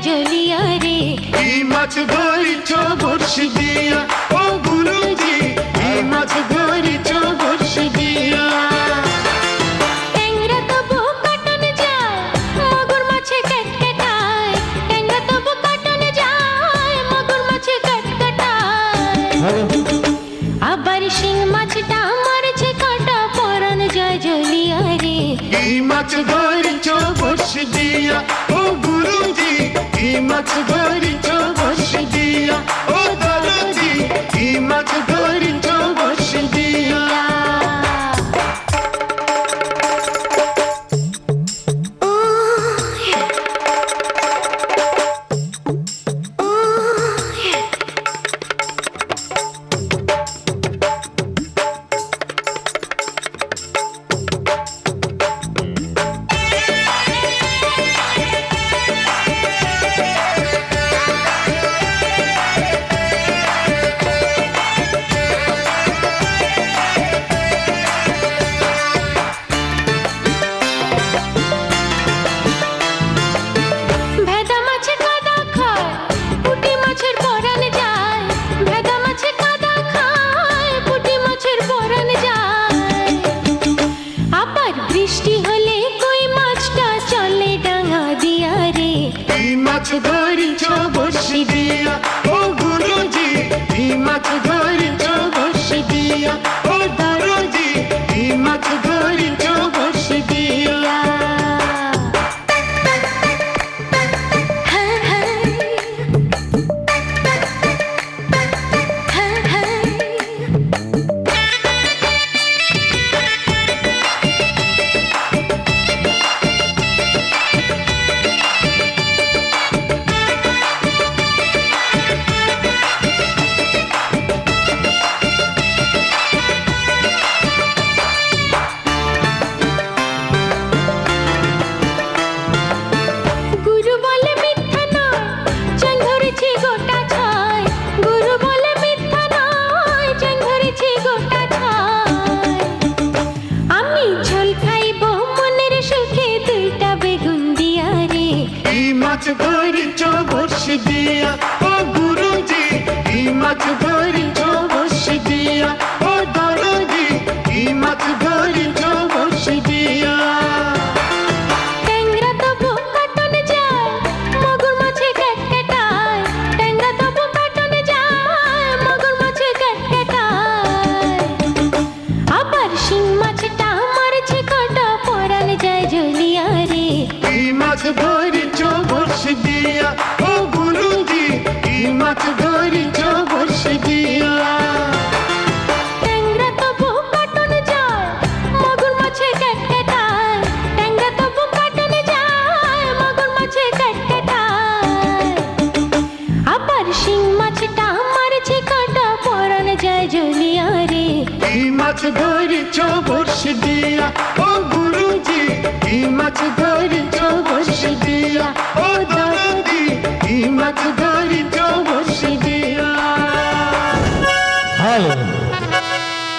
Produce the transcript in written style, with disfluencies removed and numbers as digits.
জ্বলিয়া রে। কি মাছ ধরিছ বড়শি দিয়া ও গুরুজি, কি মাছ ধরিছ বড়শি দিয়া? ট্যাংরা তবু কাটন যায়, মাগুর মাছে কাটকাটায়। ট্যাংরা তবু কাটন যায়, মাগুর মাছে কাটকাটায়। আবার শিং মাছটা মারছে কাটা, পরান যায় জ্বলিয়া রে। কি মাছ ধরিছ বড়শি দিয়া ও গুরুজি, কি মাছ ধরিছ বড়শি দিয়া ও দরজি, কি মাছ ধরিছ বড়শি দিয়া? ভেদা মাছে কাদা খায়, পুঁটি মাছের পরান যায়। ভেদা মাছে কাদা খায়, পুঁটি মাছের পরান যায়। আবার বৃষ্টি হলে কই মাছটা চলে ডাঙা দিয়া রে। কি মাছ ধরিছ বড়শি দিয়া ও গুরুজি, কি মাছ ধরিছ বড়শি দিয়া ও দরজি, কি মাছ ধরিছ বড়শি দিয়া? হ্যাঁ, হ্যাঁ। হ্যাঁ, হ্যাঁ। গুরু বলে মিথ্যা নয়, চ্যাং ধরেছি গোটা ছাই। গুরু বলে মিথ্যা নয়, চ্যাং ধরেছি গোটা ছাই। আমি ঝোল খাইব মনের সুখে, দুইটা বেগুন দিয়া রে। কি মাছ ধরিছ বড়শি দিয়া ও গুরুজি, কি মাছ ধরিছ বড়শি দিয়া ও দরজি, কি মাছ ধরিছ বড়শি দিয়া? ট্যাংরা তবু কাটন যায়, মাগুর মাছে কাটকাটায়। ট্যাংরা তবু কাটন যায়, মাগুর মাছে কাটকাটায়। আবার শিং মাছটা মারছে কাটা, পরান যায় জ্বলিয়া রে। কি মাছ ধরিছ বড়শি দিয়া ও গুরুজি, কি মাছ ধরিছ বড়শি দিয়া? ট্যাংরা তবু কাটন যায়, মাগুর মাছে কাটকাটায়। ট্যাংরা তবু কাটন যায়, মাগুর মাছে কাটকাটায়। আবার শিং মাছটা মারছে কাটা, পরান যায় জ্বলিয়া রে। কি মাছ ধরিছ বড়শি দিয়া ও গুরুজি, কি মাছ ধরিছ বড়শি দিয়া ও দরজি, কি মাছ